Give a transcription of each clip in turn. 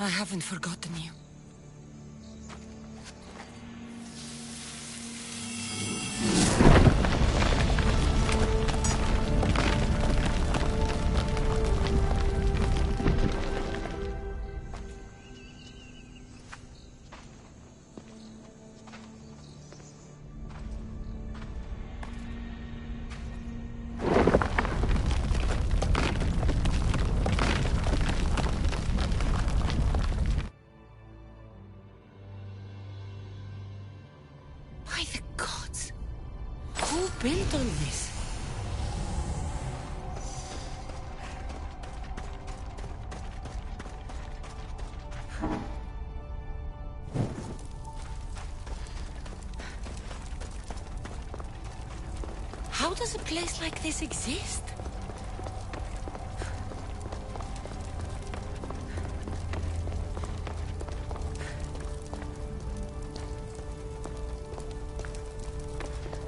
I haven't forgotten you. By the gods! Who built all this? How does a place like this exist?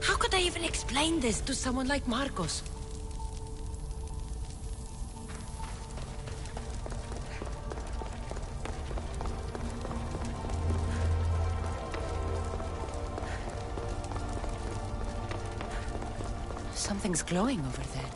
How could I even explain this to someone like Marcos? Something's glowing over there.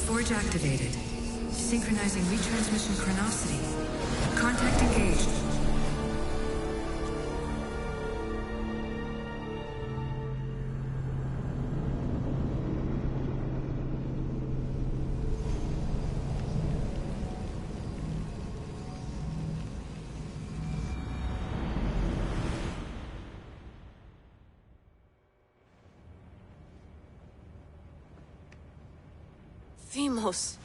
Forge activated. Synchronizing retransmission chronicity. Contact engaged. Themos.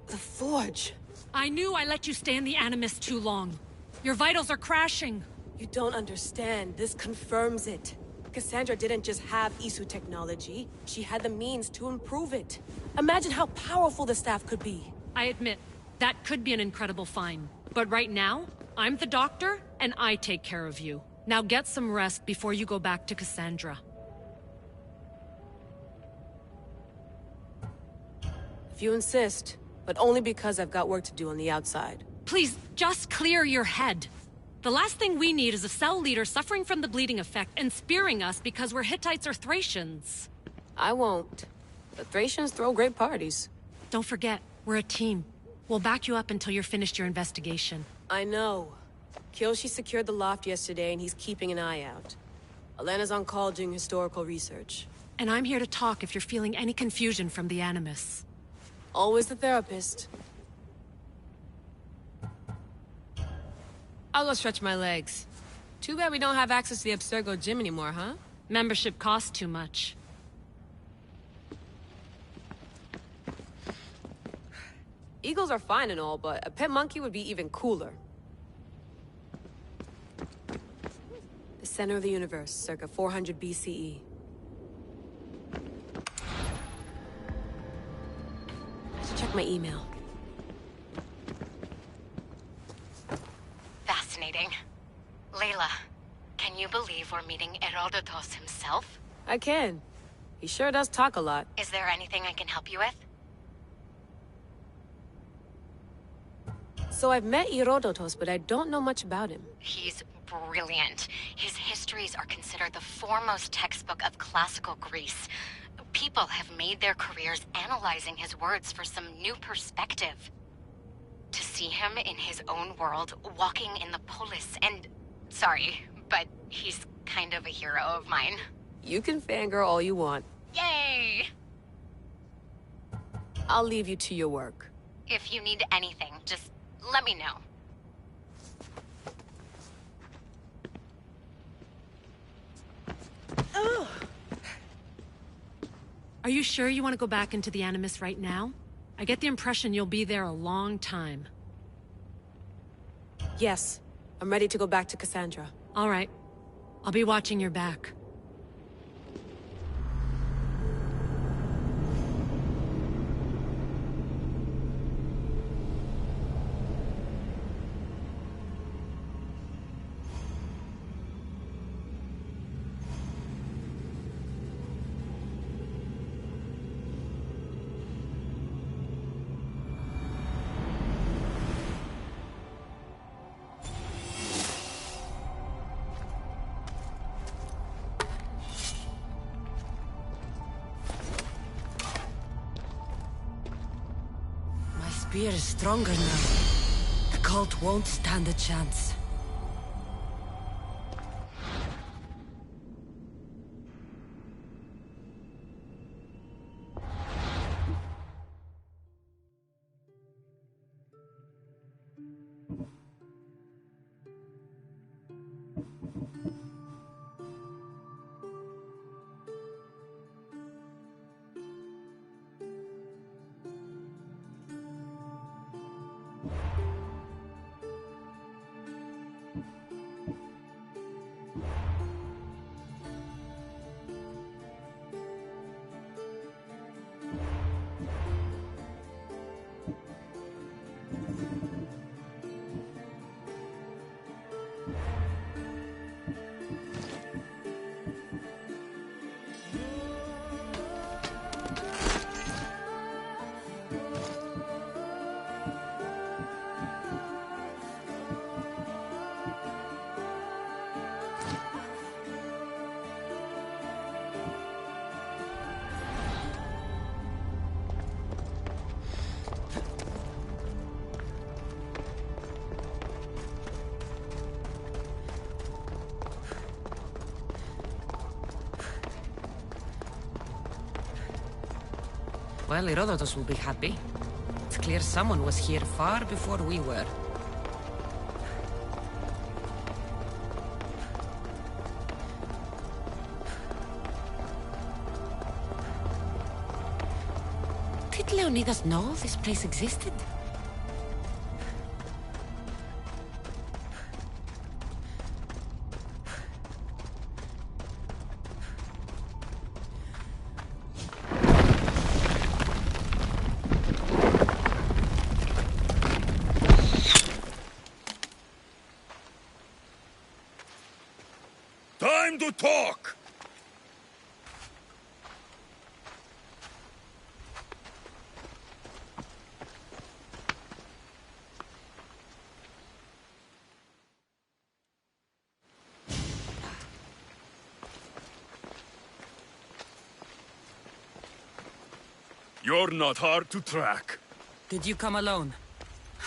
The Forge. I knew I let you stay in the Animus too long. Your vitals are crashing. You don't understand. This confirms it. Cassandra didn't just have Isu technology. She had the means to improve it. Imagine how powerful the staff could be. I admit, that could be an incredible find. But right now, I'm the doctor, and I take care of you. Now get some rest before you go back to Cassandra. If you insist, but only because I've got work to do on the outside. Please, just clear your head. The last thing we need is a cell leader suffering from the bleeding effect and spearing us because we're Hittites or Thracians. I won't. The Thracians throw great parties. Don't forget, we're a team. We'll back you up until you're finished your investigation. I know. Kyoshi secured the loft yesterday and he's keeping an eye out. Elena's on call doing historical research. And I'm here to talk if you're feeling any confusion from the Animus. Always the therapist. I'll go stretch my legs. Too bad we don't have access to the Abstergo gym anymore, huh? Membership costs too much. Eagles are fine and all, but a pet monkey would be even cooler. The center of the universe, circa 400 BCE. Check my email. Fascinating. Layla, can you believe we're meeting Herodotus himself? I can. He sure does talk a lot. Is there anything I can help you with? So I've met Herodotus, but I don't know much about him. He's brilliant. His histories are considered the foremost textbook of classical Greece. People have made their careers analyzing his words for some new perspective. To see him in his own world, walking in the polis, and... Sorry, but he's kind of a hero of mine. You can fangirl all you want. Yay! I'll leave you to your work. If you need anything, just let me know. Are you sure you want to go back into the Animus right now? I get the impression you'll be there a long time. Yes. I'm ready to go back to Cassandra. All right. I'll be watching your back. Spear is stronger now. The cult won't stand a chance. Well, Herodotus will be happy. It's clear someone was here far before we were. Did Leonidas know this place existed? Time to talk! You're not hard to track. Did you come alone?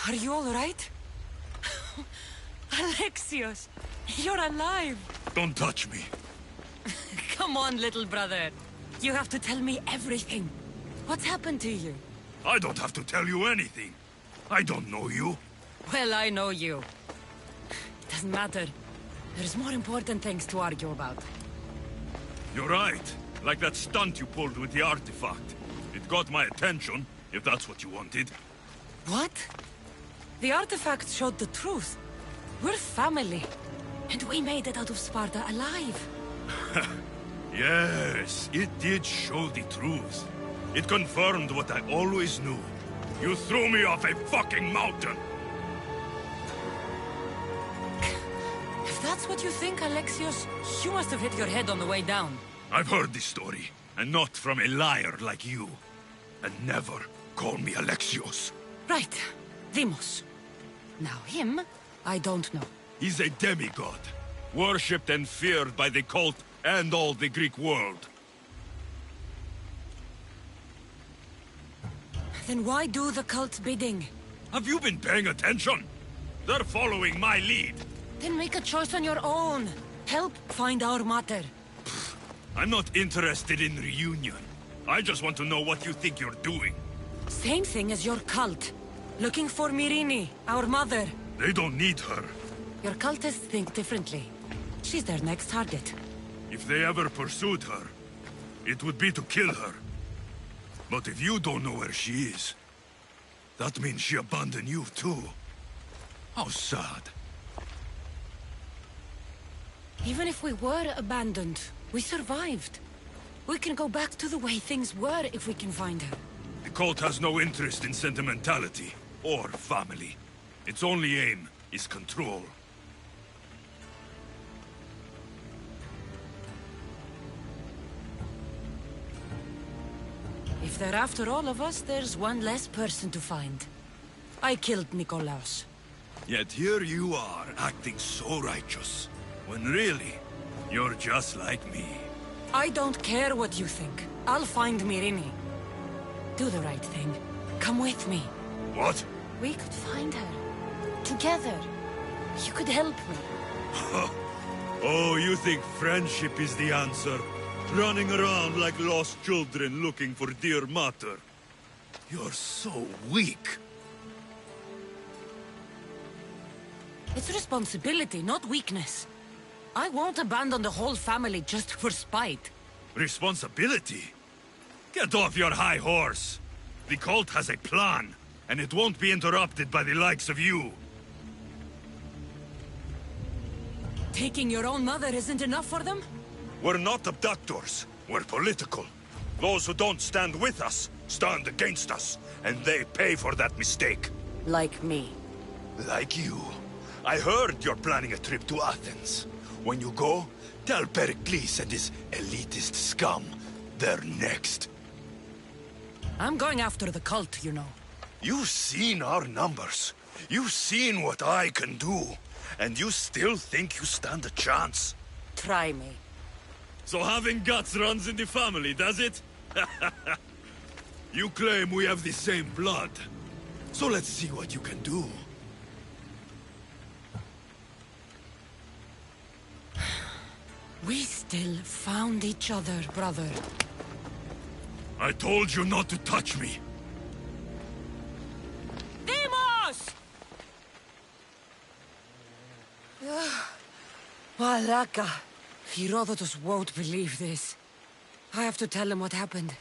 Are you all right? Alexios, you're alive! Don't touch me. Come on, little brother. You have to tell me everything. What's happened to you? I don't have to tell you anything. I don't know you. Well, I know you. It doesn't matter. There's more important things to argue about. You're right. Like that stunt you pulled with the artifact. It got my attention, if that's what you wanted. What? The artifact showed the truth. We're family. And we made it out of Sparta alive. Yes, it did show the truth. It confirmed what I always knew. You threw me off a fucking mountain! If that's what you think, Alexios, you must have hit your head on the way down. I've heard this story, and not from a liar like you. And never call me Alexios. Right. Deimos. Now him, I don't know. He's a demigod, worshipped and feared by the cult and all the Greek world. Then why do the cult's bidding? Have you been paying attention? They're following my lead. Then make a choice on your own. Help find our mater. I'm not interested in reunion. I just want to know what you think you're doing. Same thing as your cult. Looking for Myrine, our mother. They don't need her. Your cultists think differently. She's their next target. If they ever pursued her, it would be to kill her. But if you don't know where she is, that means she abandoned you too. How sad. Even if we were abandoned, we survived. We can go back to the way things were if we can find her. The cult has no interest in sentimentality or family. Its only aim is control. If they're after all of us, there's one less person to find. I killed Nikolaos. Yet here you are, acting so righteous. When really, you're just like me. I don't care what you think. I'll find Myrrine. Do the right thing. Come with me. What? We could find her. Together. You could help me. Oh, you think friendship is the answer? Running around like lost children looking for dear mater. You're so weak. It's responsibility, not weakness. I won't abandon the whole family just for spite. Responsibility? Get off your high horse. The cult has a plan, and it won't be interrupted by the likes of you. Taking your own mother isn't enough for them? We're not abductors. We're political. Those who don't stand with us, stand against us, and they pay for that mistake. Like me. Like you. I heard you're planning a trip to Athens. When you go, tell Pericles and his elitist scum they're next. I'm going after the cult, you know. You've seen our numbers. You've seen what I can do. And you still think you stand a chance? Try me. So having guts runs in the family, does it? You claim we have the same blood. So let's see what you can do. We still found each other, brother. I told you not to touch me. Demos! Malaka. Herodotus won't believe this. I have to tell him what happened.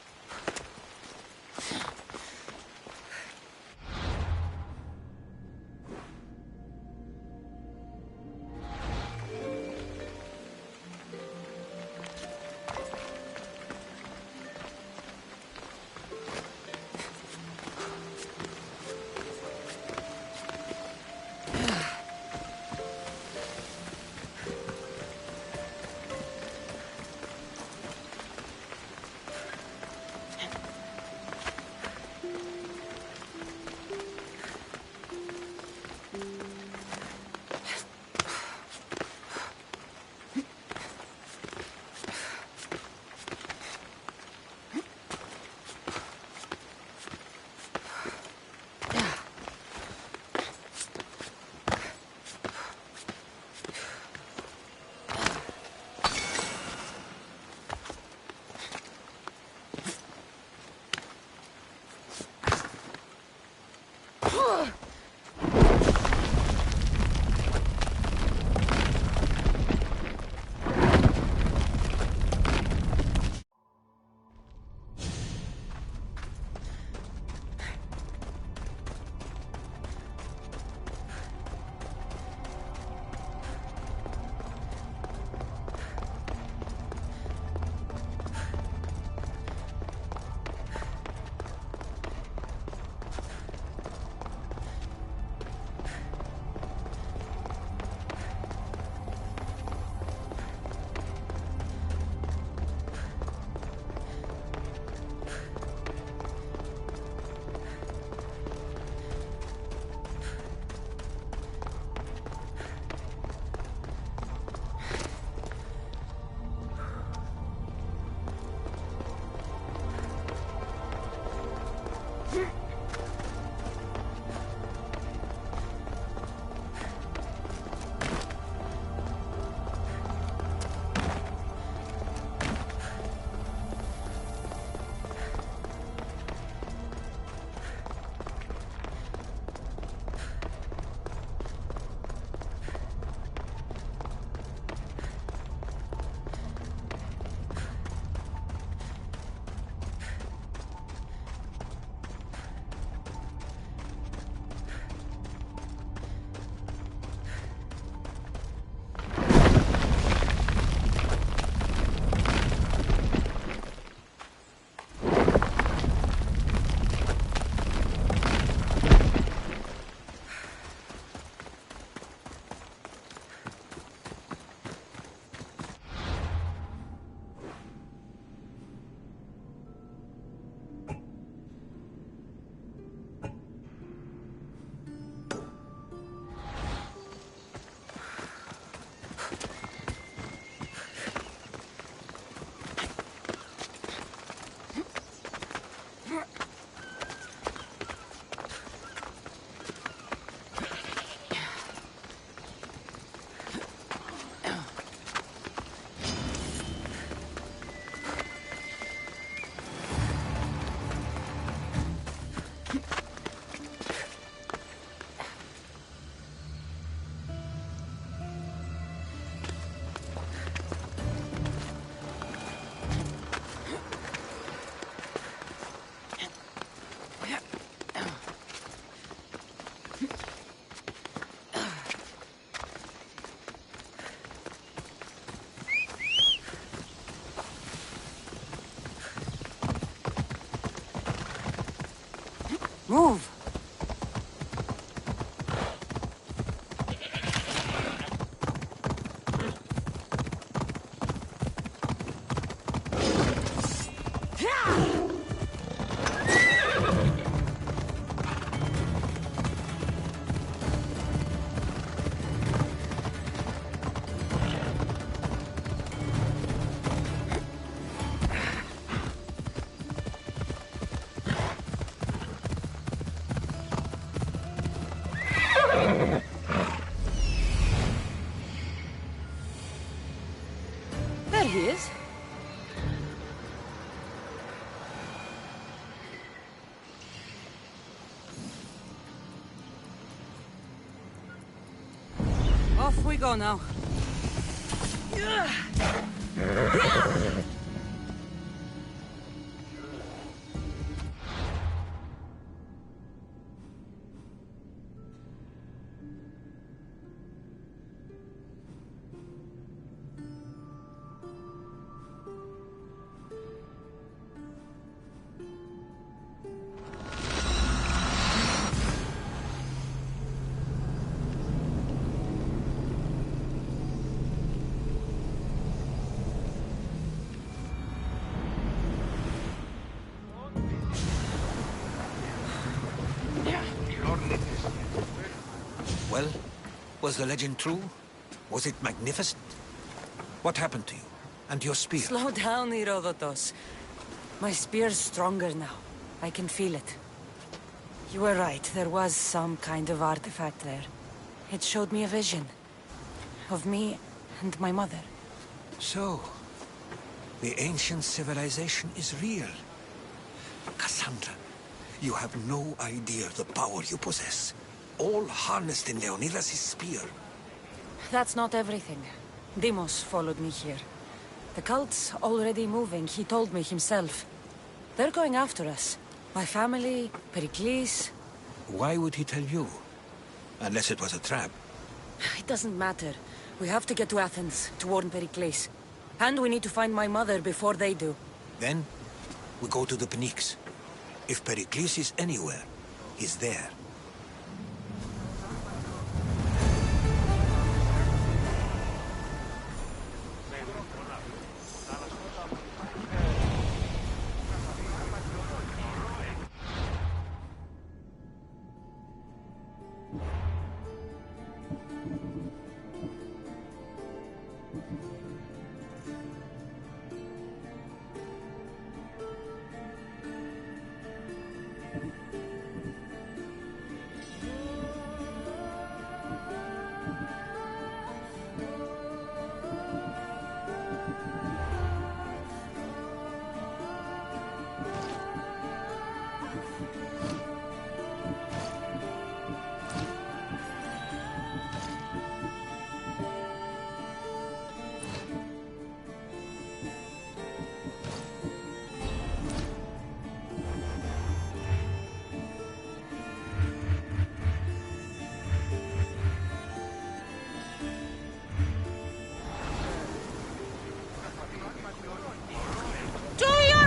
he is. Off we go now. Well, was the legend true? Was it magnificent? What happened to you? And your spear? Slow down, Herodotus. My spear's stronger now. I can feel it. You were right, there was some kind of artifact there. It showed me a vision. Of me and my mother. So, the ancient civilization is real. Cassandra, you have no idea the power you possess. All harnessed in Leonidas' spear. That's not everything. Deimos followed me here. The cult's already moving, he told me himself. They're going after us. My family, Pericles. Why would he tell you? Unless it was a trap. It doesn't matter. We have to get to Athens, to warn Pericles. And we need to find my mother before they do. Then, we go to the Pnyx. If Pericles is anywhere, he's there.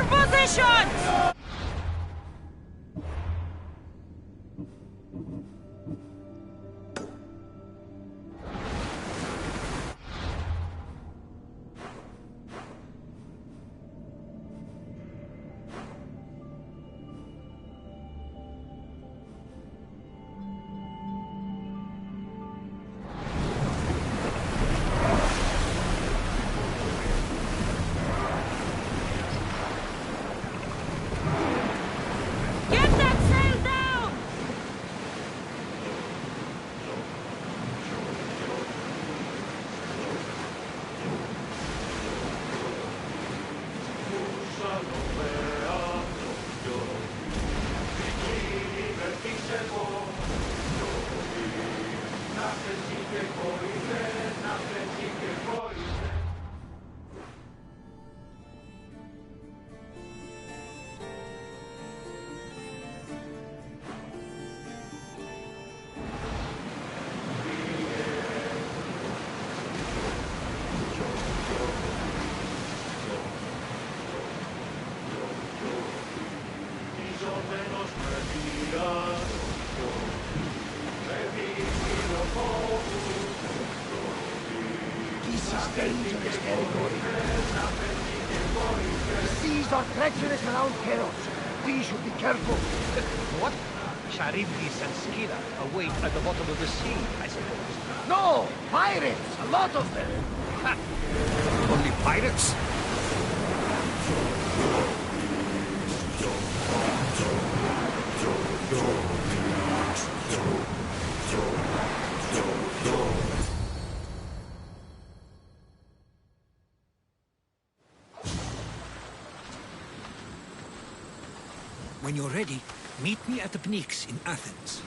Positions! Dangerous territory. The seas are treacherous around Keros. We should be careful. What? Charybdis and Scylla await at the bottom of the sea, I suppose. No! Pirates! A lot of them! Ha! Only pirates? When you're ready, meet me at the Pnyx in Athens.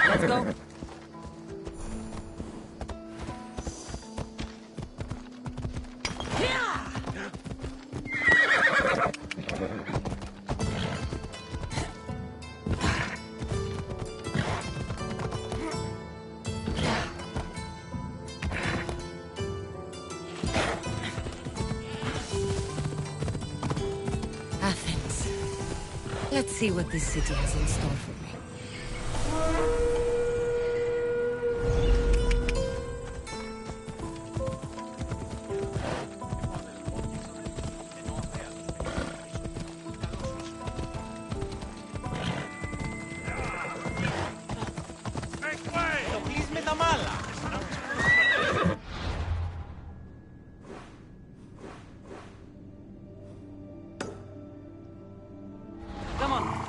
Let's go. Athens. Let's see what this city has in store for me. Come on.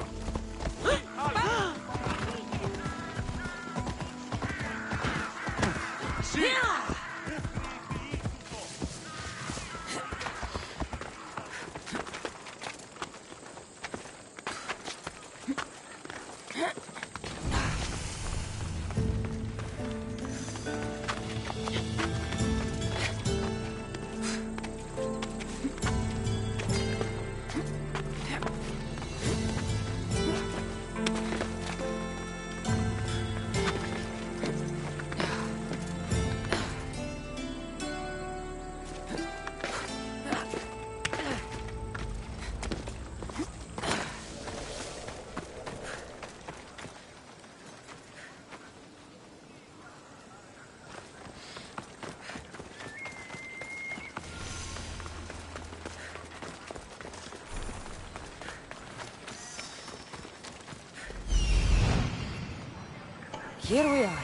Here we are.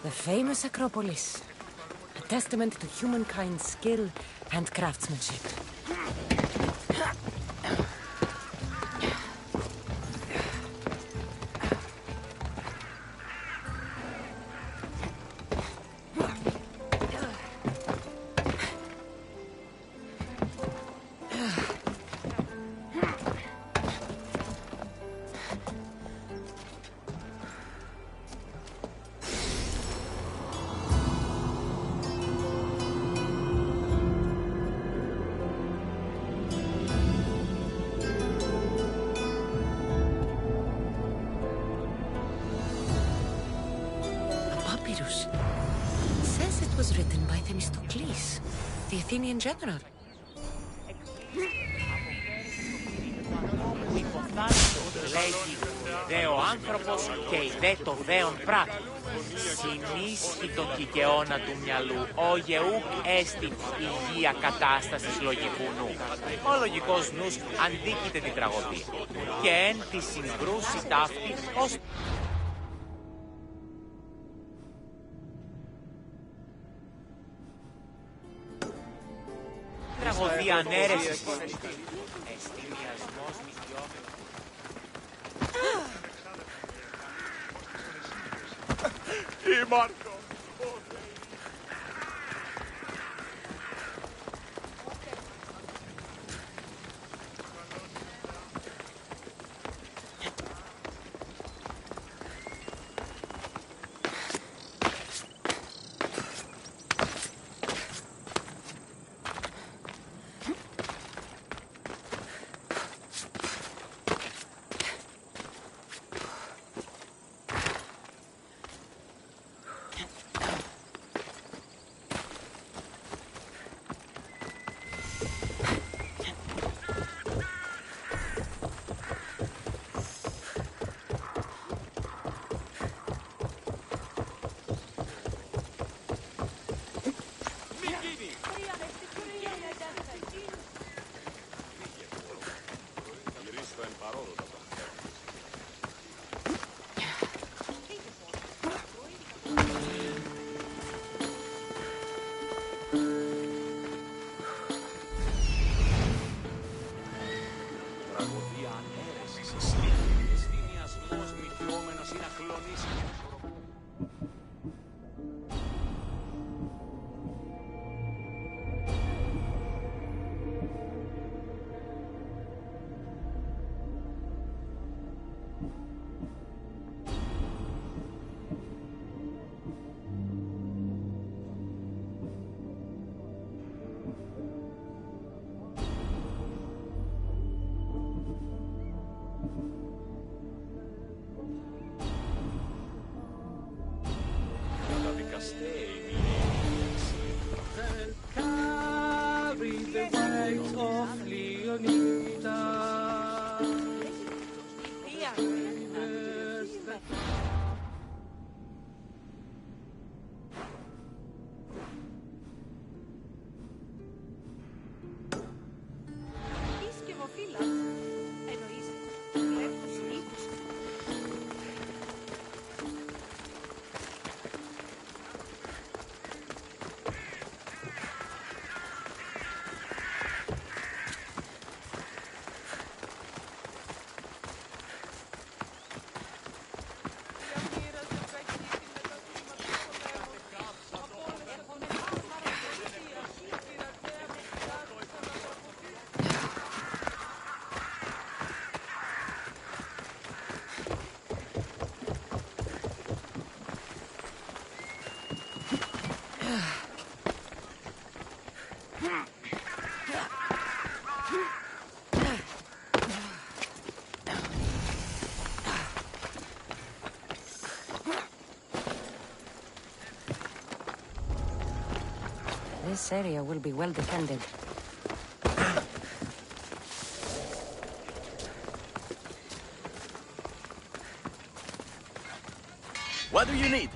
The famous Acropolis. A testament to humankind's skill and craftsmanship. It says it was written by Themistocles, the Athenian general. Λέγει δε ο άνθρωπος και η δε το δέον πράττει. Συνίσχυ τον κικαιώνα του μυαλού, ο γεούκ έστι υγεία κατάστασης λογικού νου. Ο λογικός νους αντίκειται την τραγωδία. Και εν τη συγκρούση ταύτη ως τραγωδία ανέρεσης. Εστιμιασμός Ή Μάρκο! This area will be well defended. What do you need?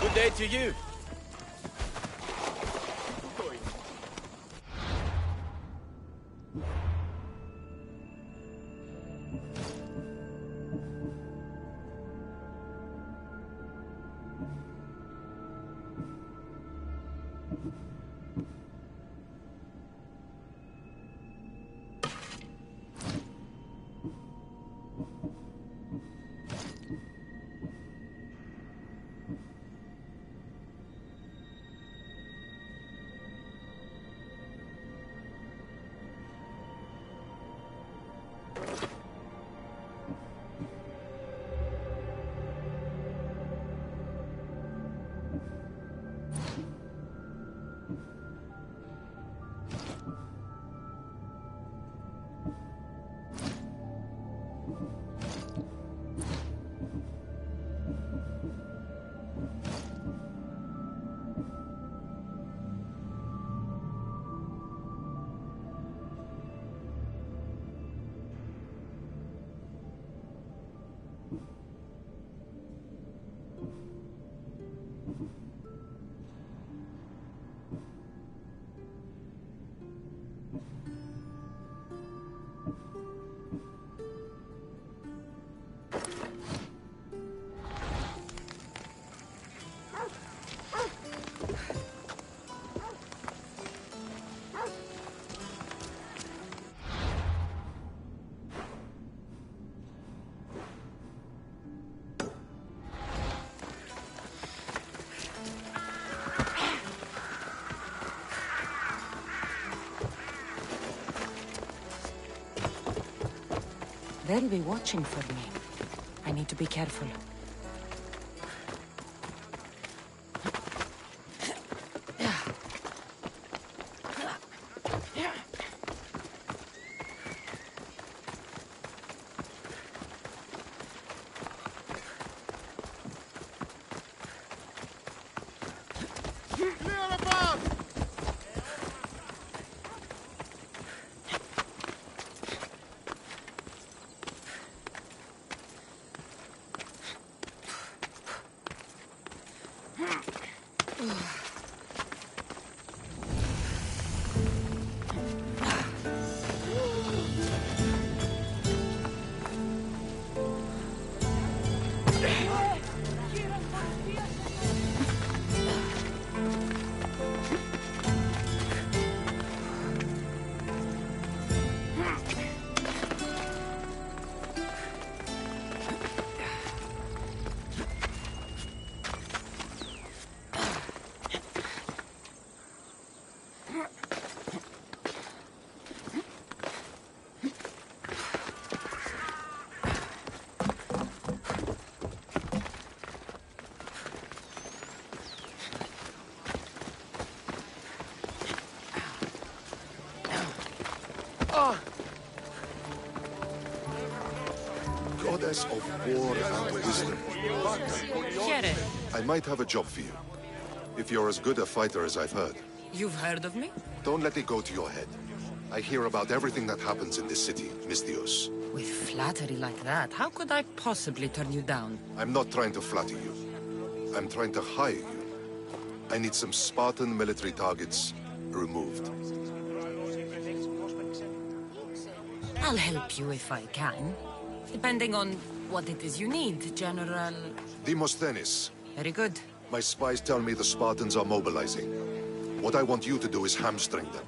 Good day to you. They'll be watching for me. I need to be careful. Goddess of war and wisdom. I might have a job for you. If you're as good a fighter as I've heard. You've heard of me? Don't let it go to your head. I hear about everything that happens in this city, Misthios. With flattery like that, how could I possibly turn you down? I'm not trying to flatter you. I'm trying to hire you. I need some Spartan military targets removed. I'll help you if I can. Depending on what it is you need, General... Demosthenes. Very good. My spies tell me the Spartans are mobilizing. What I want you to do is hamstring them.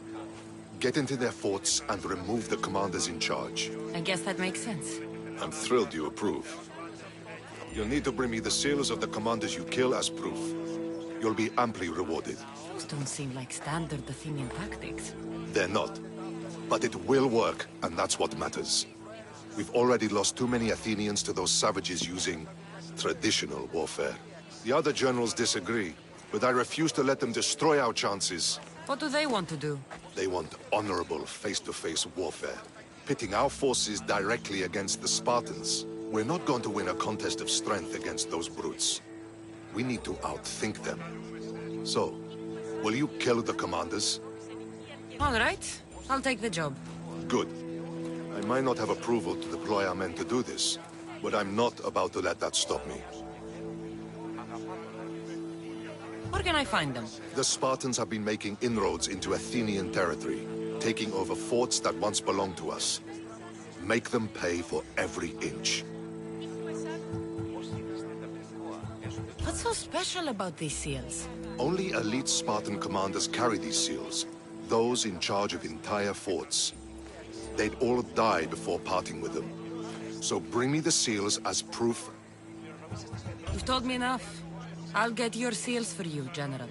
Get into their forts and remove the commanders in charge. I guess that makes sense. I'm thrilled you approve. You'll need to bring me the seals of the commanders you kill as proof. You'll be amply rewarded. Those don't seem like standard Athenian tactics. They're not. But it will work, and that's what matters. We've already lost too many Athenians to those savages using traditional warfare. The other generals disagree, but I refuse to let them destroy our chances. What do they want to do? They want honorable face-to-face warfare, pitting our forces directly against the Spartans. We're not going to win a contest of strength against those brutes. We need to outthink them. So, will you kill the commanders? All right. I'll take the job. Good. I might not have approval to deploy our men to do this, but I'm not about to let that stop me. Where can I find them? The Spartans have been making inroads into Athenian territory, taking over forts that once belonged to us. Make them pay for every inch. What's so special about these seals? Only elite Spartan commanders carry these seals, those in charge of entire forts. They'd all die before parting with them. So bring me the seals as proof. You've told me enough. I'll get your seals for you, General.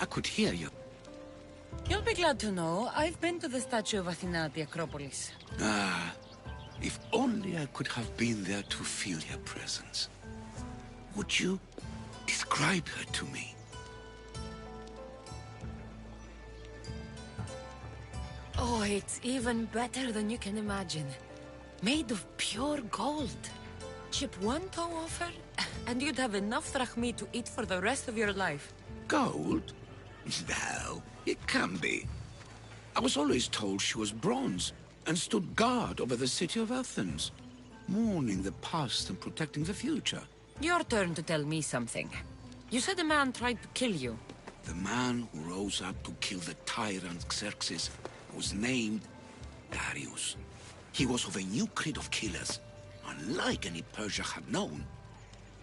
I could hear you. You'll be glad to know I've been to the statue of Athena at the Acropolis. If only I could have been there to feel your presence. Would you describe her to me? Oh, it's even better than you can imagine. Made of pure gold. Chip one toe off her, and you'd have enough drachmi to eat for the rest of your life. Gold? No, it can be. I was always told she was bronze and stood guard over the city of Athens, mourning the past and protecting the future. Your turn to tell me something. You said a man tried to kill you. The man who rose up to kill the tyrant Xerxes was named Darius. He was of a new creed of killers, unlike any Persia had known.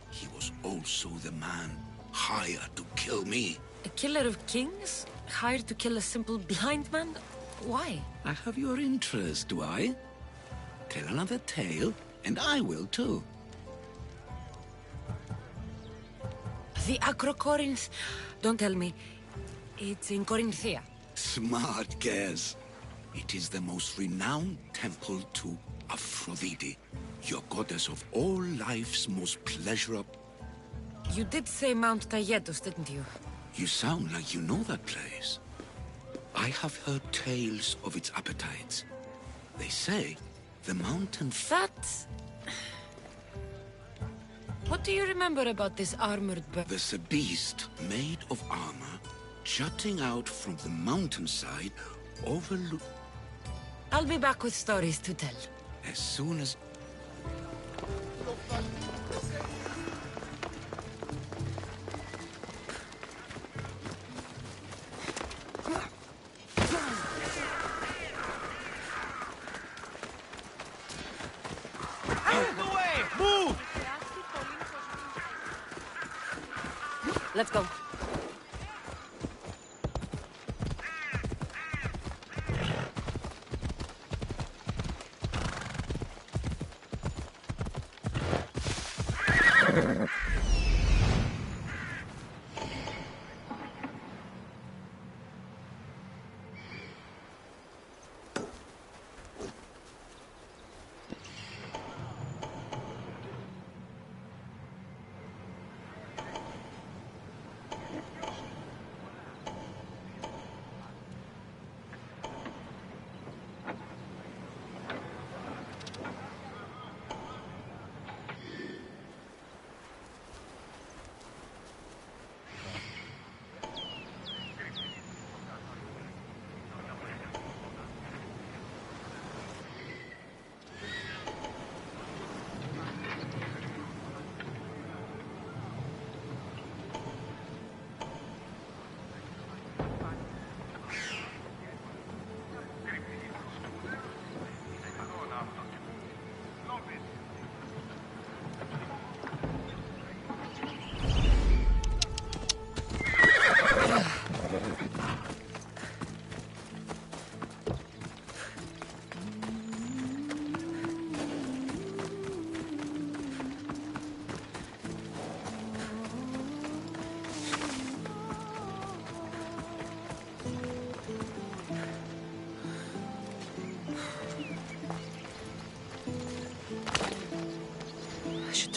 He was also the man hired to kill me. A killer of kings? Hired to kill a simple blind man? Why? I have your interest, do I? Tell another tale, and I will too. The Acrocorinth... Don't tell me. It's in Corinthia. Smart guess. It is the most renowned temple to Aphrodite, your goddess of all life's most pleasurable... You did say Mount Taygetus, didn't you? You sound like you know that place. I have heard tales of its appetites. They say the mountain... That... What do you remember about this armored bird? There's a beast made of armor, jutting out from the mountainside, overlook... I'll be back with stories to tell. As soon as... Let's go.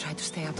To stay up.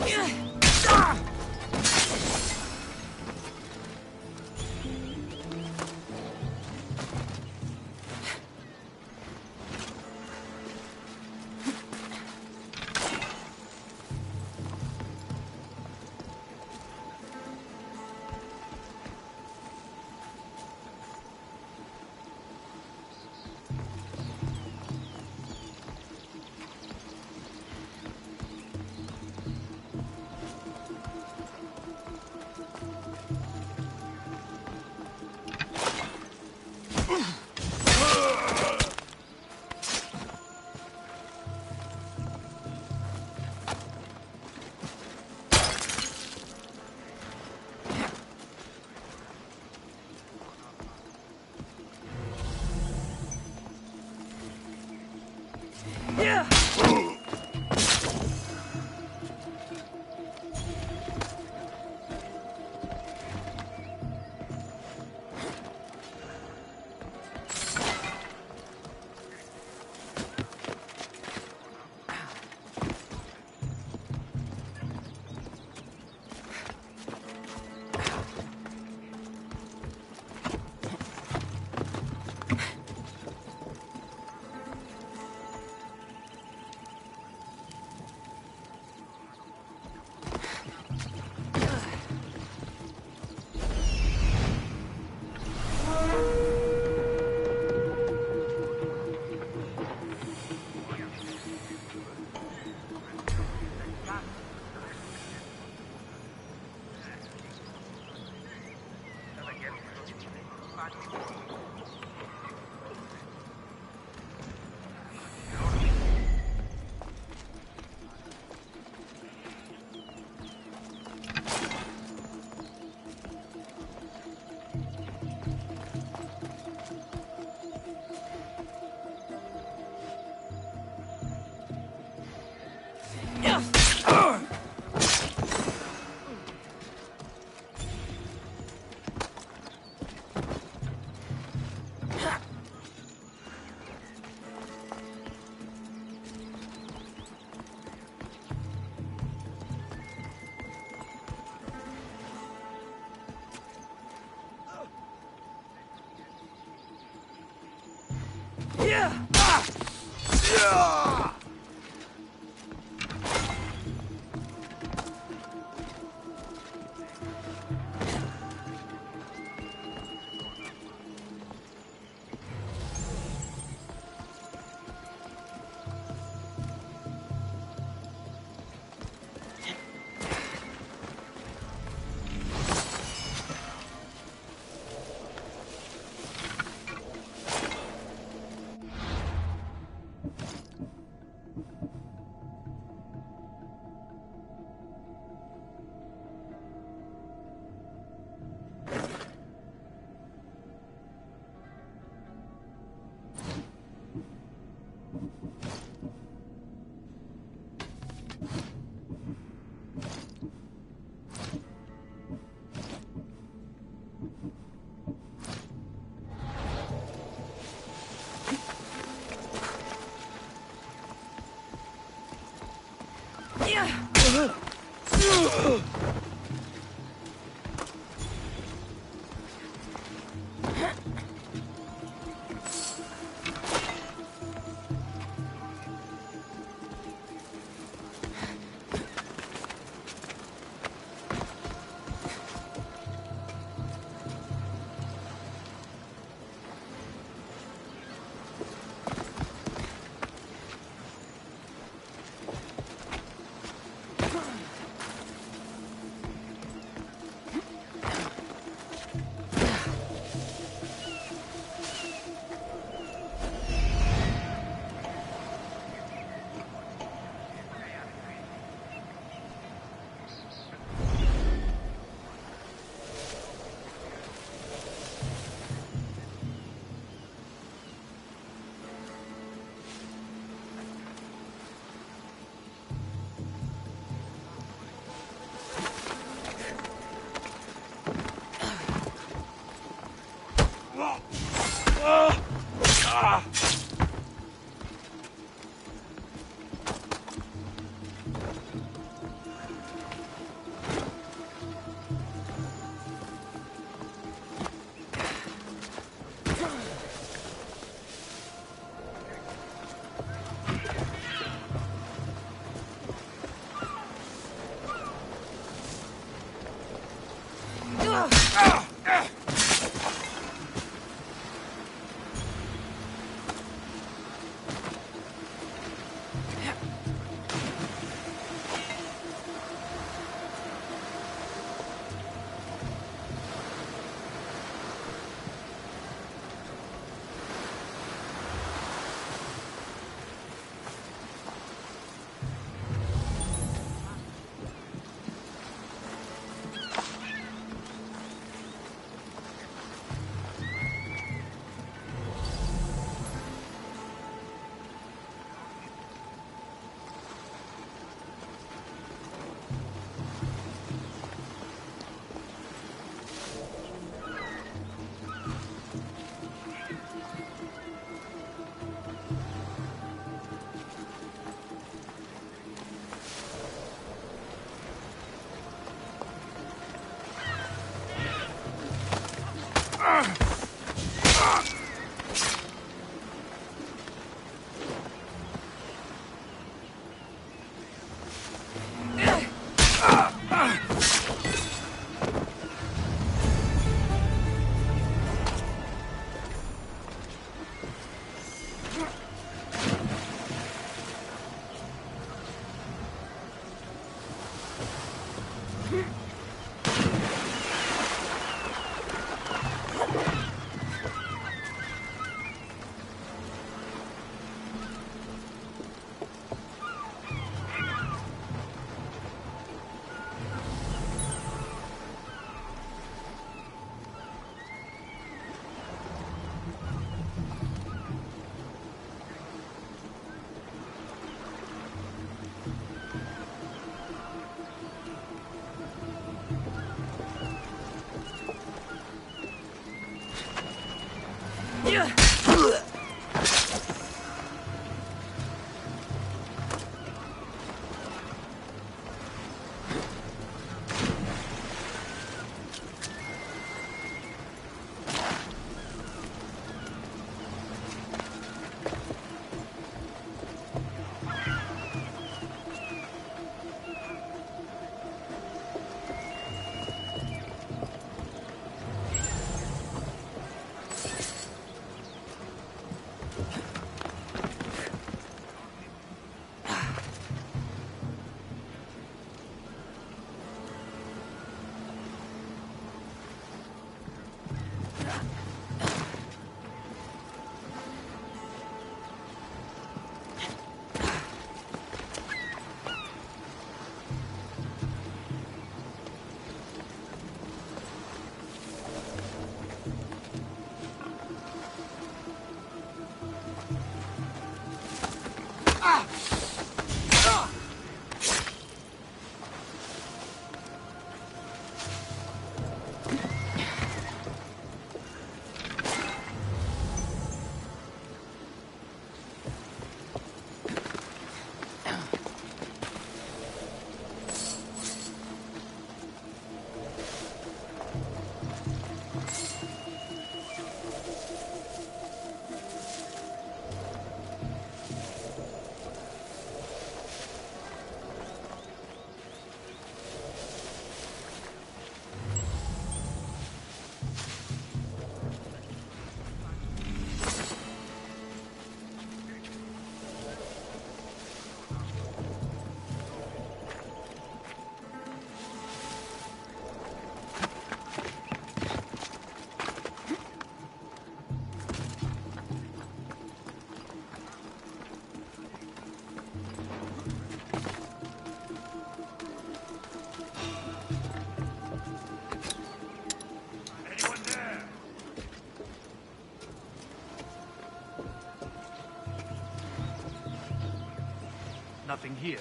Nothing here.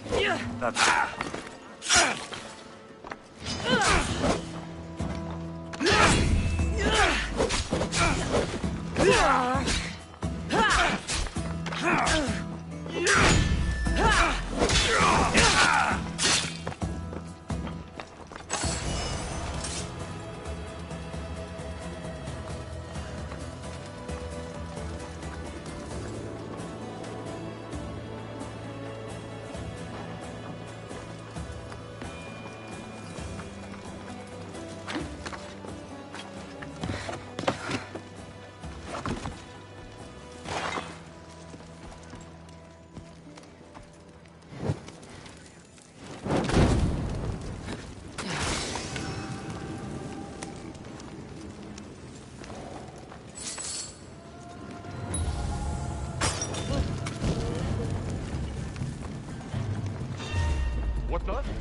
That's What the?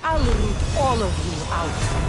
I'll root all of you out.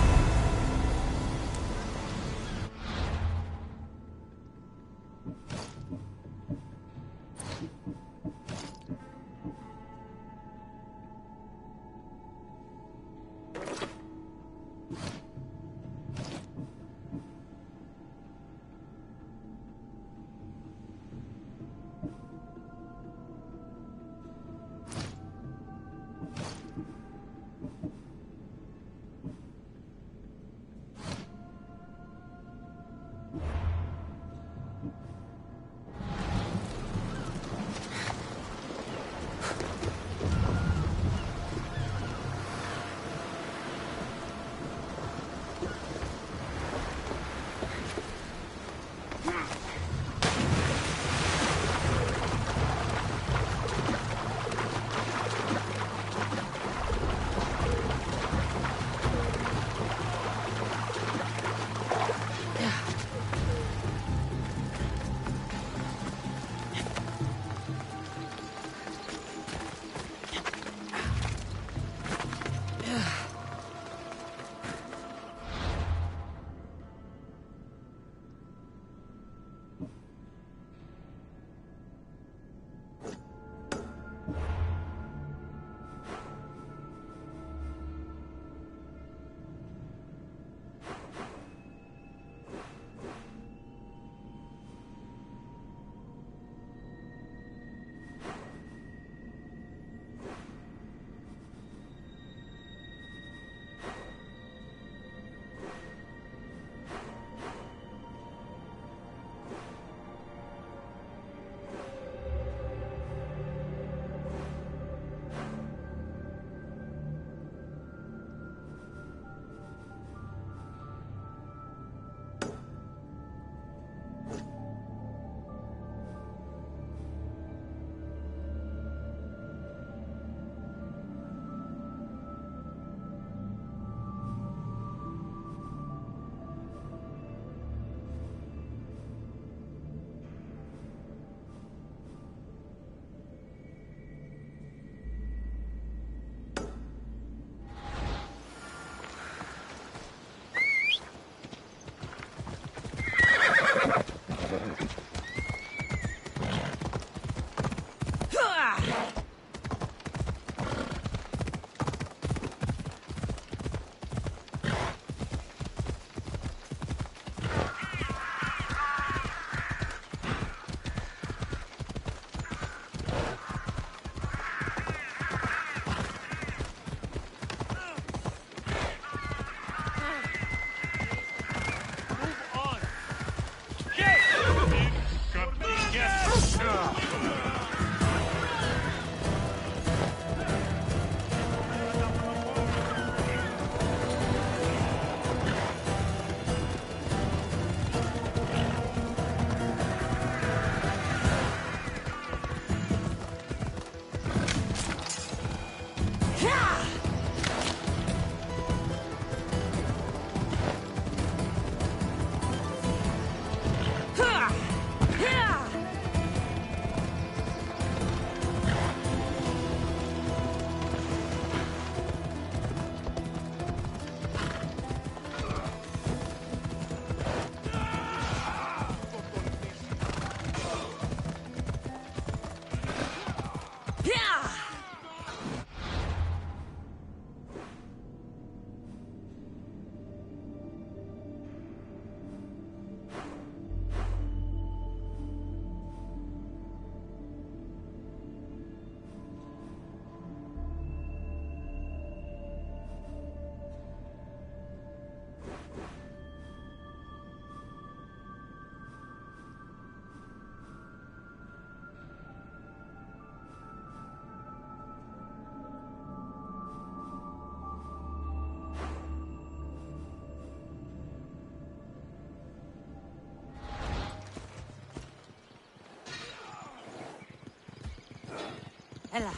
Έλα.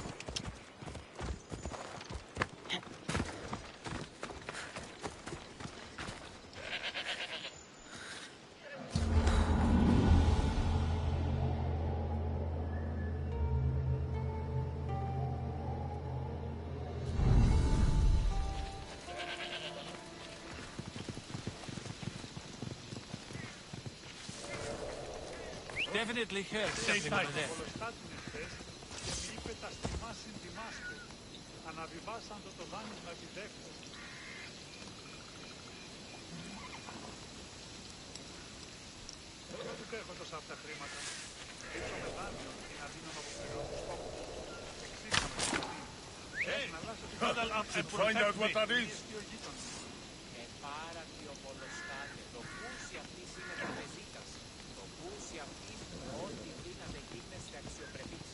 Definitely heard something over there. Αναβιβάσαν το δάνεισμα επιδέχτες. Δεν του έχω τόσα από τα χρήματα. Ήρθα με δάνειο είναι αδύναμο από πληρώσεις τόπου. Εξήγαμε το παιδί. Huddle up and find out what that is. Πάρα πιο πολλοστάτε. Το πούσι αυτής είναι το πεζίτας. Το πούσι αυτής ό,τι δύναται γίνεστε αξιοπρεπείς.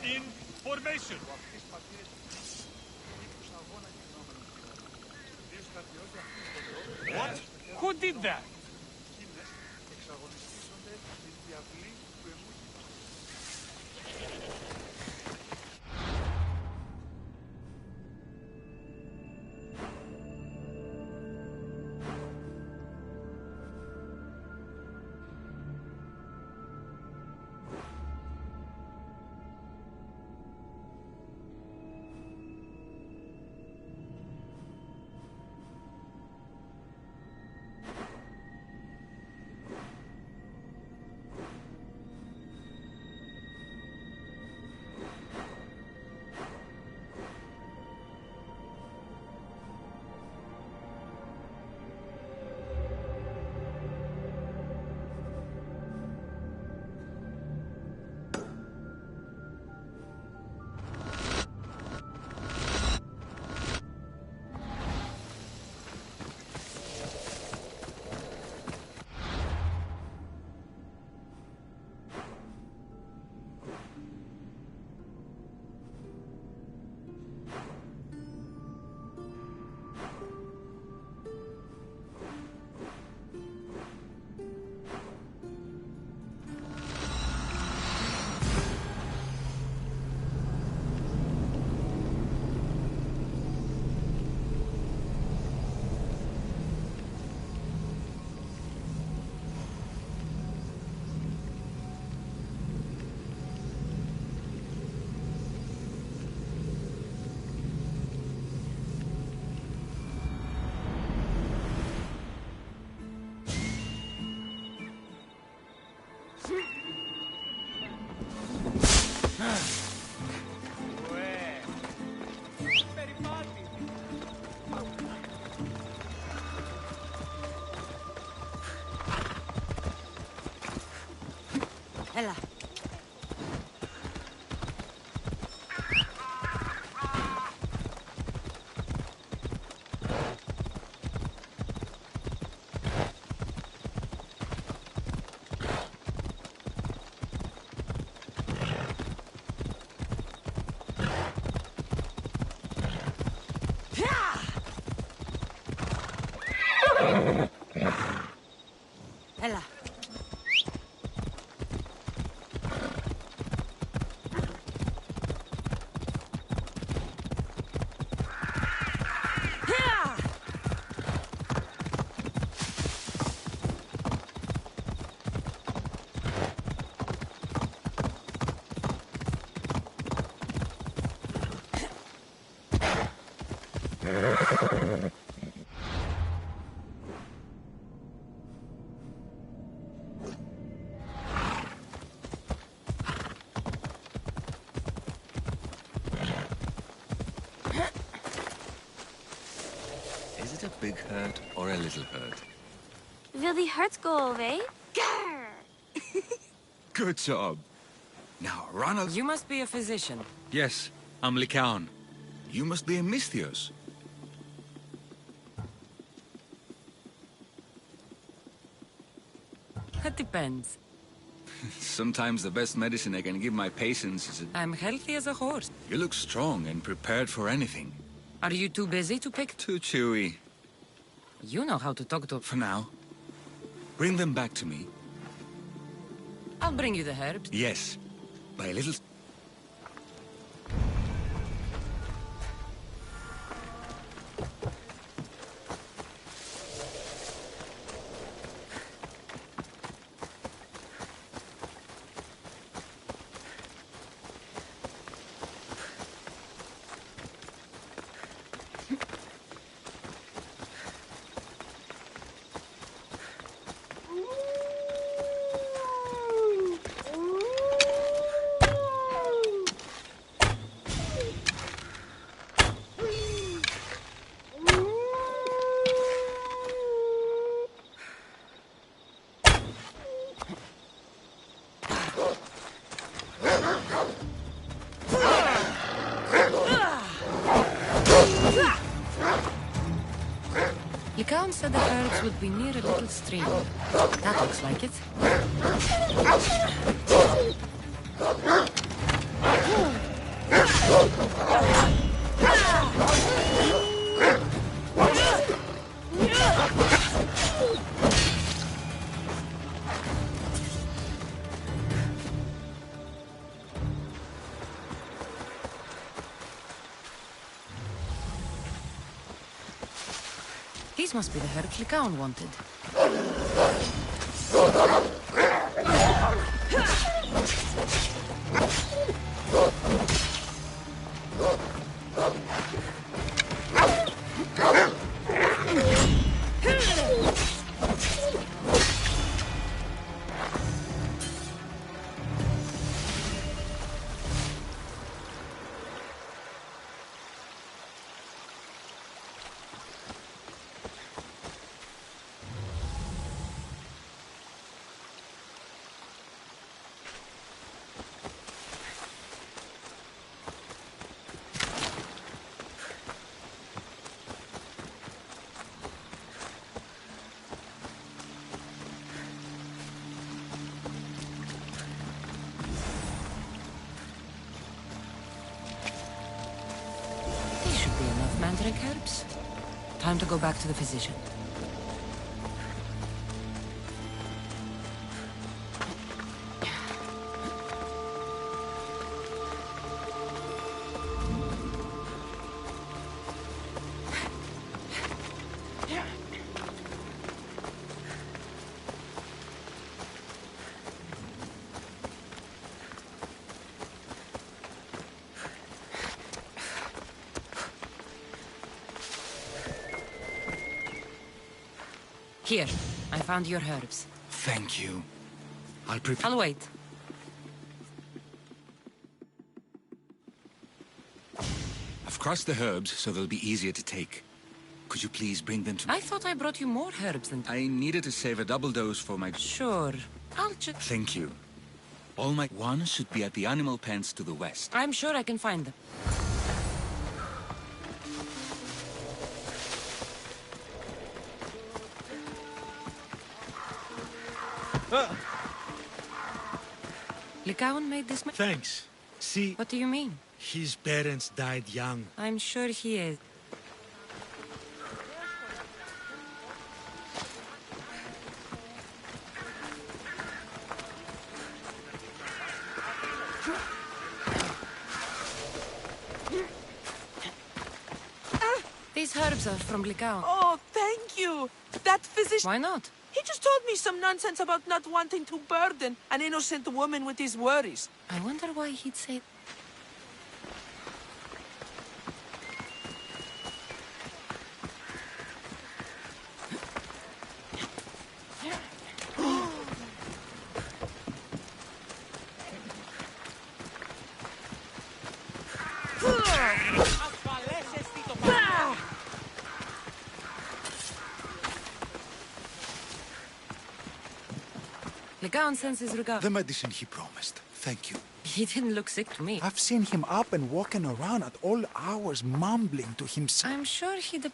Information! What? Who did that? Ella. Ella. Is it a big hurt or a little hurt? Will the hurts go away? Good job. Now, Ronald... You must be a physician. Yes, I'm Lycaon. You must be a Misthios. That depends. Sometimes the best medicine I can give my patients is I'm healthy as a horse. You look strong and prepared for anything. Are you too busy to pick? Too chewy. You know how to talk to... For now. Bring them back to me. I'll bring you the herbs. Yes. By a little... Lycaon said the herbs would be near a little stream. That looks like it. These must be the herbs Lycaon wanted. Mandrake herbs? Time to go back to the physician. Here, I found your herbs. Thank you. I'll wait. I've crossed the herbs, so they'll be easier to take. Could you please bring them to me? I thought I brought you more herbs than... I needed to save a double dose for my... Sure. I'll just... Thank you. All my... One should be at the animal pens to the west. I'm sure I can find them. Lycaon made this... Thanks. See... What do you mean? His parents died young. I'm sure he is. These herbs are from Lycaon. Oh, thank you. That physician... Why not? He just told me some nonsense about not wanting to burden an innocent woman with his worries. I wonder why he'd say... Lycaon sends his regard. The medicine he promised. Thank you. He didn't look sick to me. I've seen him up and walking around at all hours, mumbling to himself. I'm sure he'd...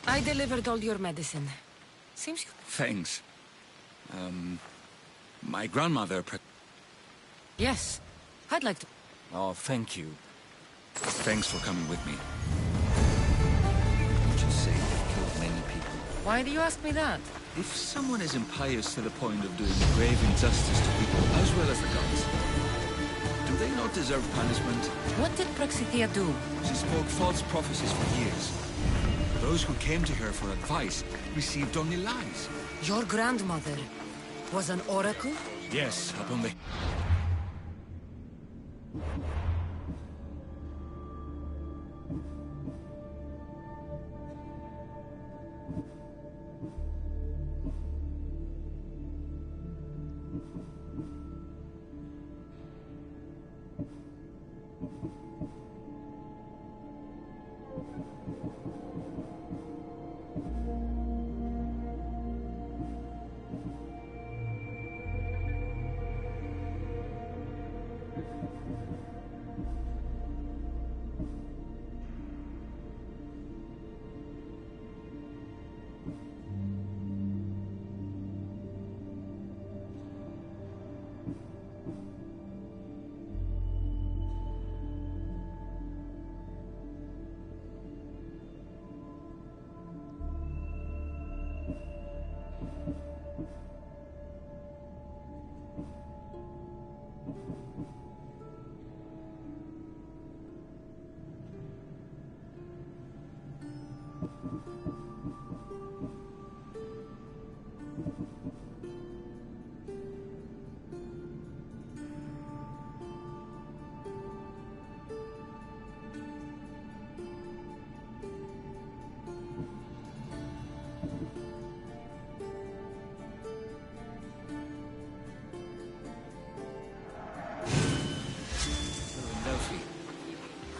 I delivered all your medicine. Seems you... Thanks. My grandmother... Yes. I'd like to... Oh, thank you. Thanks for coming with me. Don't you say they've killed many people? Why do you ask me that? If someone is impious to the point of doing grave injustice to people as well as the gods, do they not deserve punishment? What did Praxithea do? She spoke false prophecies for years. Those who came to her for advice received only lies. Your grandmother was an oracle? Yes, upon the...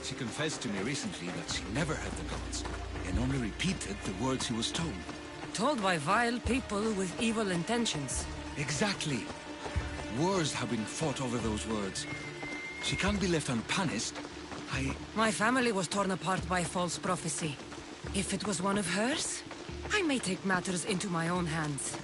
She confessed to me recently that she never heard the gods, and only repeated the words she was told. Told by vile people with evil intentions. Exactly. Wars have been fought over those words. She can't be left unpunished. My family was torn apart by false prophecy. If it was one of hers, I may take matters into my own hands.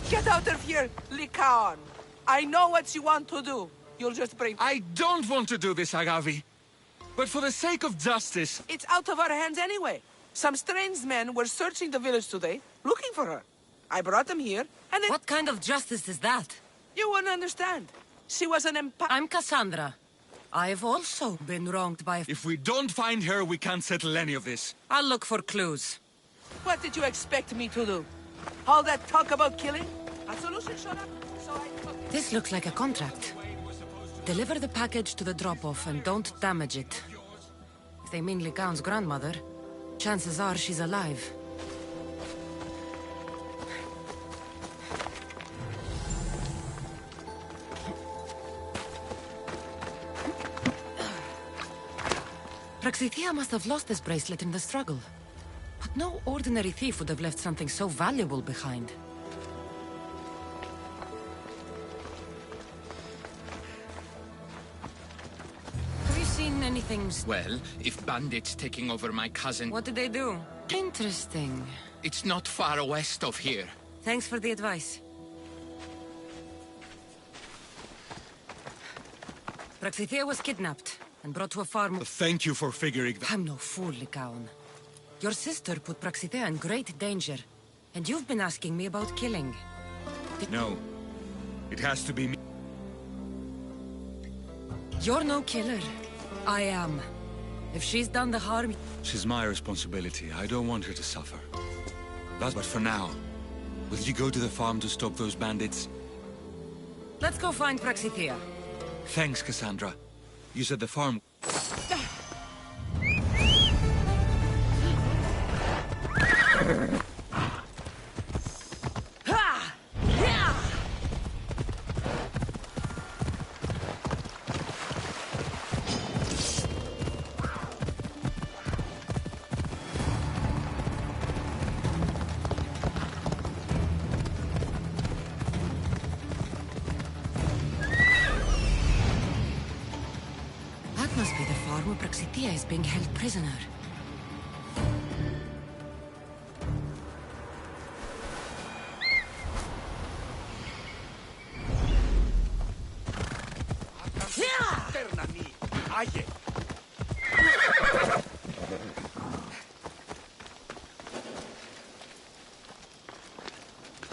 Get out of here, Lycaon! I know what you want to do. You'll just bring... I don't want to do this, Agavi. But for the sake of justice... It's out of our hands anyway. Some strange men were searching the village today, looking for her. I brought them here, and then... What kind of justice is that? You wouldn't understand. She was an I'm Cassandra. I've also been wronged by... If we don't find her, we can't settle any of this. I'll look for clues. What did you expect me to do? All that talk about killing? A solution showed up, so I took... This looks like a contract. Deliver the package to the drop-off and don't damage it. If they mean Lycaon's grandmother, chances are she's alive. Praxithea must have lost this bracelet in the struggle. But no ordinary thief would have left something so valuable behind. Have you seen anything... Well, if bandits taking over my cousin... What did they do? Interesting. It's not far west of here. Thanks for the advice. Praxithea was kidnapped and brought to a farm... Thank you for figuring that... I'm no fool, Lycaon. Your sister put Praxithea in great danger, and you've been asking me about killing. No. It has to be me. You're no killer. I am. If she's done the harm... She's my responsibility. I don't want her to suffer. But for now, will you go to the farm to stop those bandits? Let's go find Praxithea. Thanks, Cassandra. You said the farm... That must be the farm where Praxithea is being held prisoner.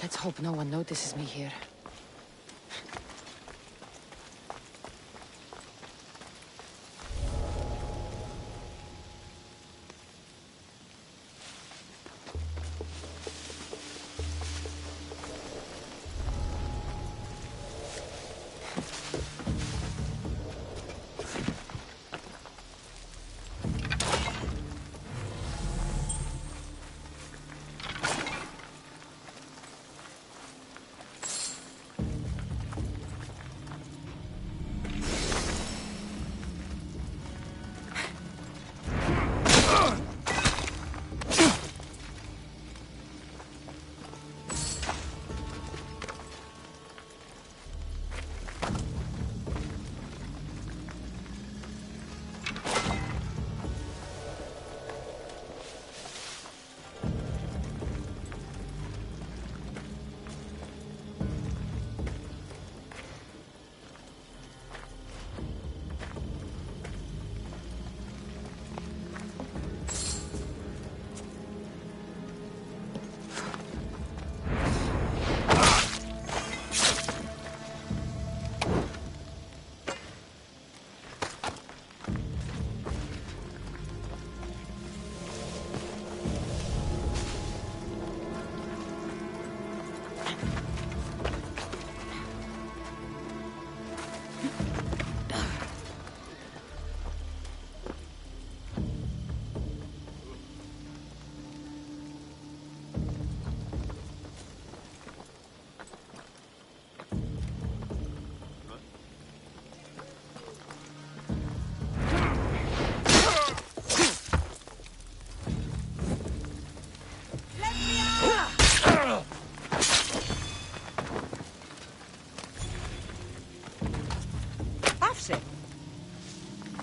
Let's hope no one notices me here.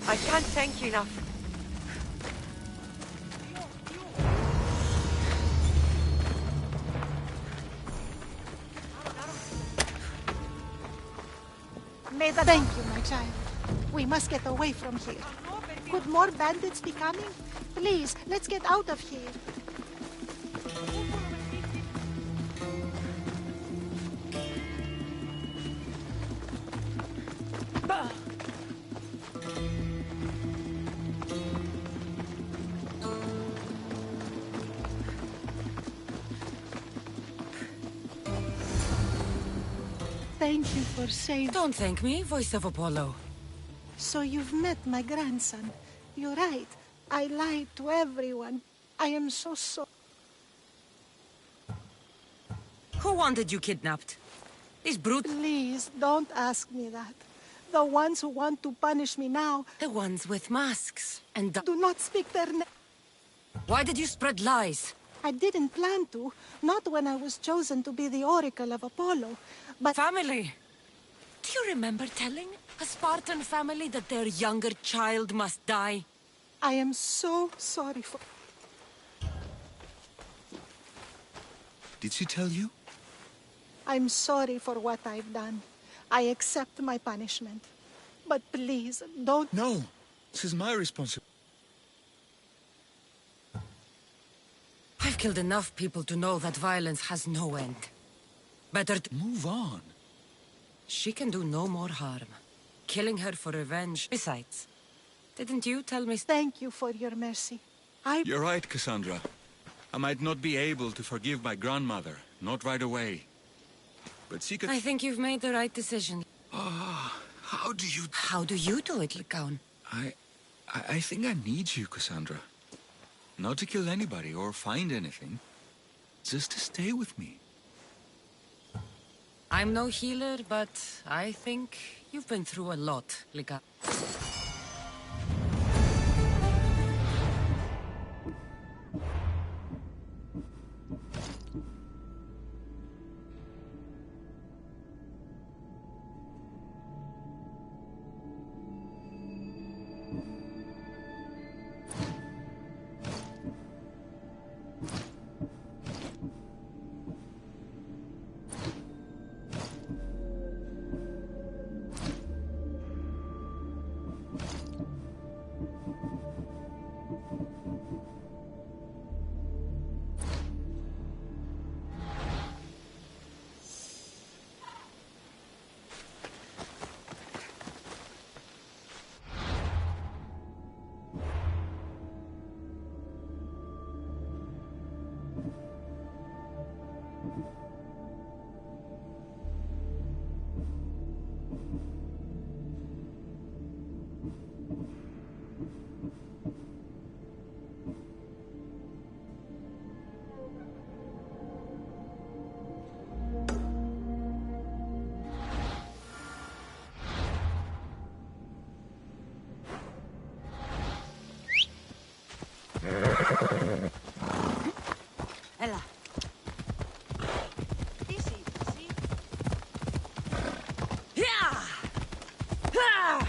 I can't thank you enough. Thank you, my child. We must get away from here. Could more bandits be coming? Please, let's get out of here. Thank you for saving... Don't thank me, voice of Apollo. So you've met my grandson. You're right. I lied to everyone. I am so sorry. Who wanted you kidnapped? These brutes? Please, don't ask me that. The ones who want to punish me now... The ones with masks. And do not speak their name. Why did you spread lies? I didn't plan to. Not when I was chosen to be the Oracle of Apollo. But... Family! Do you remember telling a Spartan family that their younger child must die? I am so sorry for... Did she tell you? I'm sorry for what I've done. I accept my punishment. But please, don't... No! This is my responsibility. I've killed enough people to know that violence has no end. Better to... Move on. She can do no more harm. Killing her for revenge. Besides, didn't you tell me... Thank you for your mercy. You're right, Cassandra. I might not be able to forgive my grandmother. Not right away. But she could... I think you've made the right decision. Ah, how do you... How do you do it, Lycaon? I think I need you, Cassandra. Not to kill anybody or find anything. Just to stay with me. I'm no healer, but I think you've been through a lot, Lycaon. Ella. Easy, see? Yeah! Ah!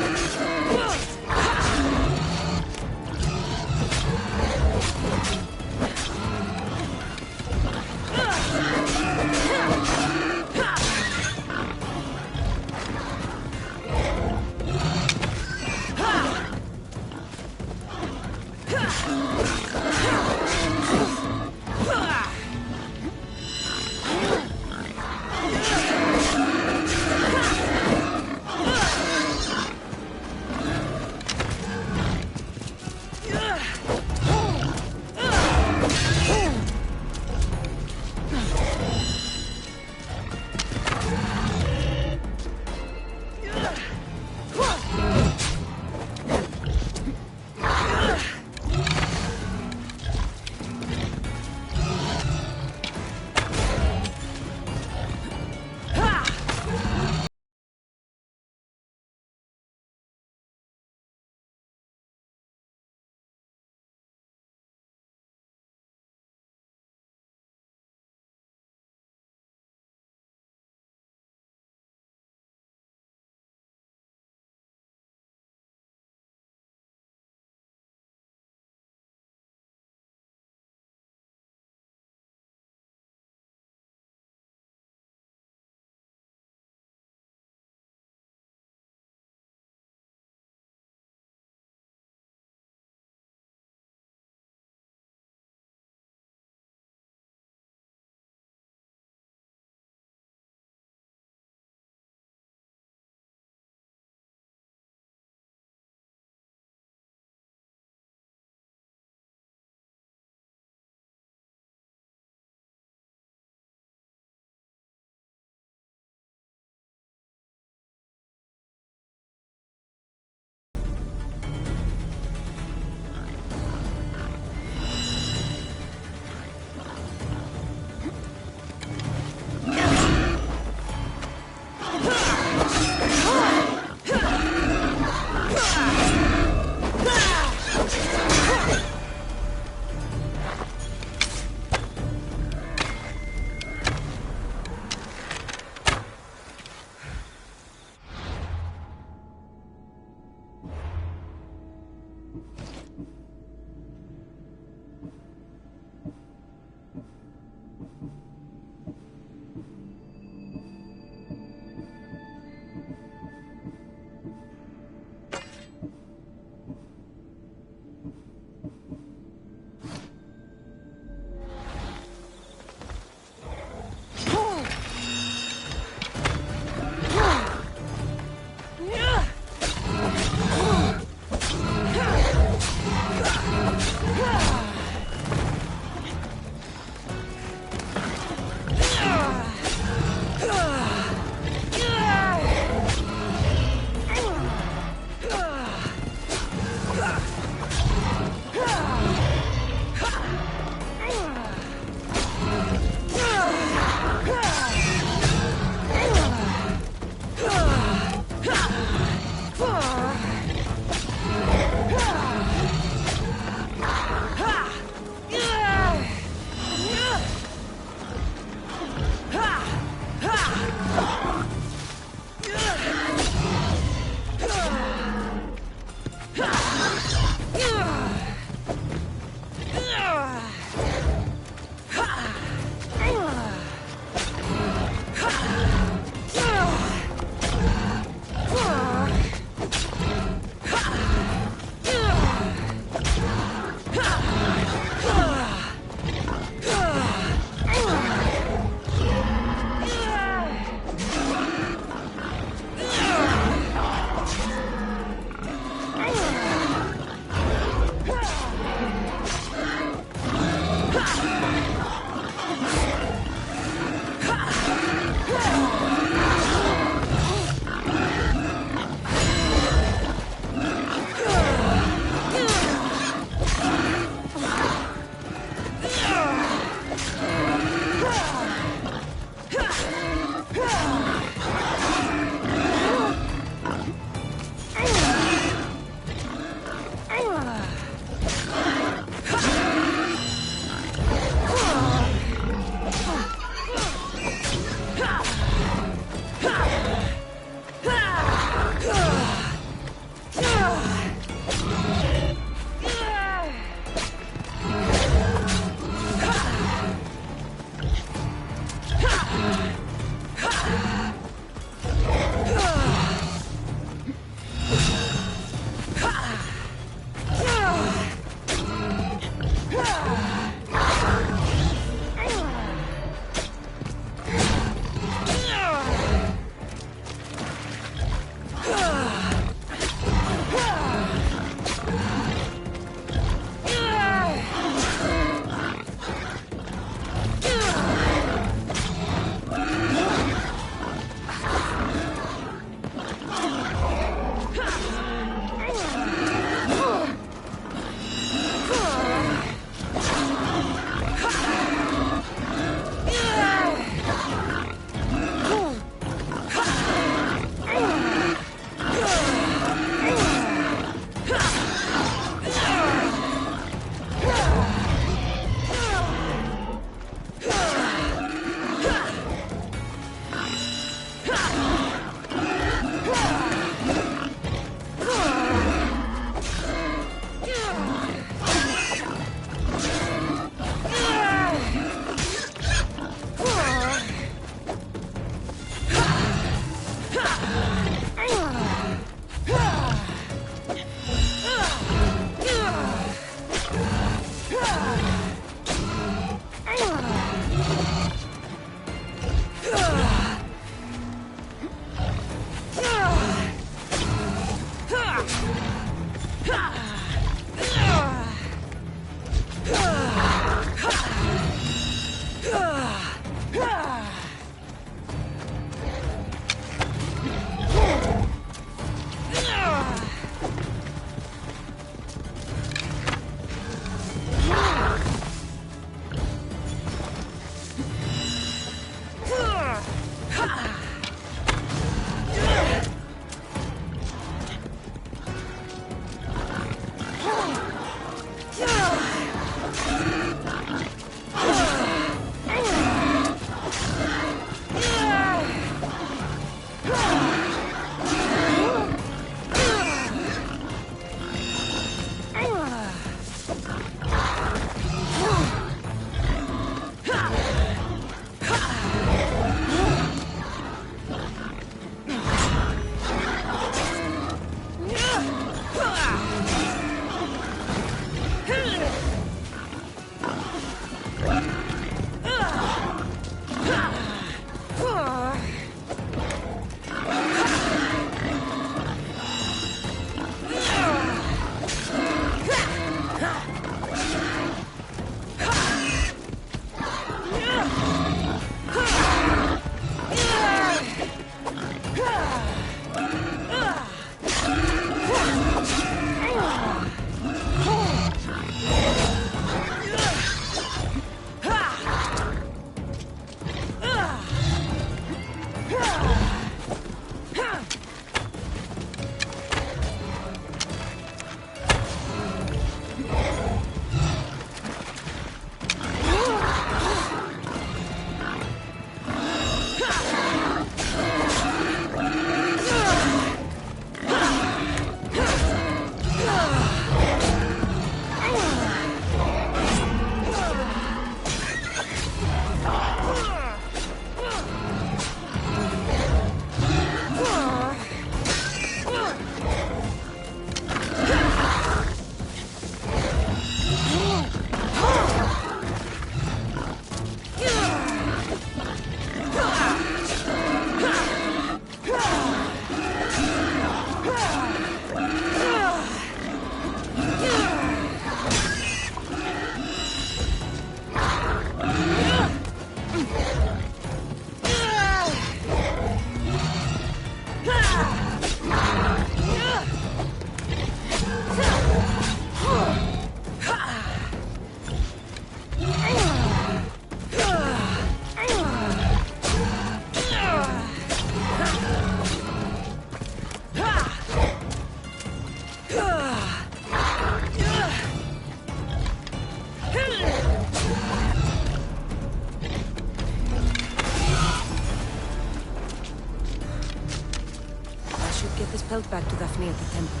pelt back to Daphne at the temple.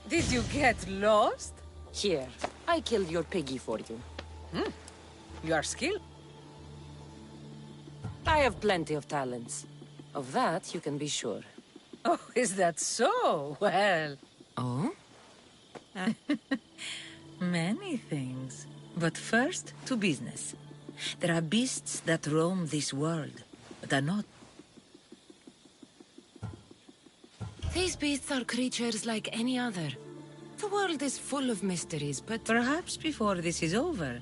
Did you get lost? Here, I killed your piggy for you. You are skilled. I have plenty of talents. Of that, you can be sure. Oh, is that so? Well... Oh? Many things. But first, to business. There are beasts that roam this world, but are not. These beasts are creatures like any other. The world is full of mysteries, but... Perhaps before this is over...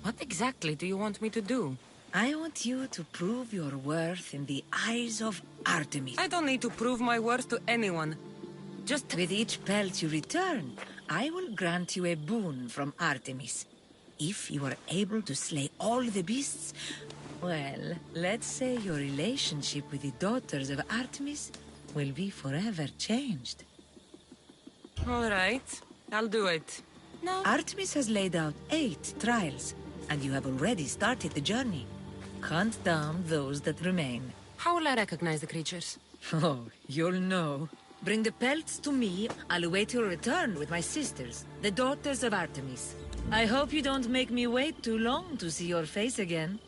What exactly do you want me to do? I want you to prove your worth in the eyes of Artemis. I don't need to prove my worth to anyone. Just... With each pelt you return, I will grant you a boon from Artemis. If you are able to slay all the beasts... Well, let's say your relationship with the daughters of Artemis will be forever changed. All right, I'll do it. No. Artemis has laid out 8 trials, and you have already started the journey. Hunt down those that remain. How will I recognize the creatures? Oh, you'll know. Bring the pelts to me. I'll await your return with my sisters, the daughters of Artemis. I hope you don't make me wait too long to see your face again.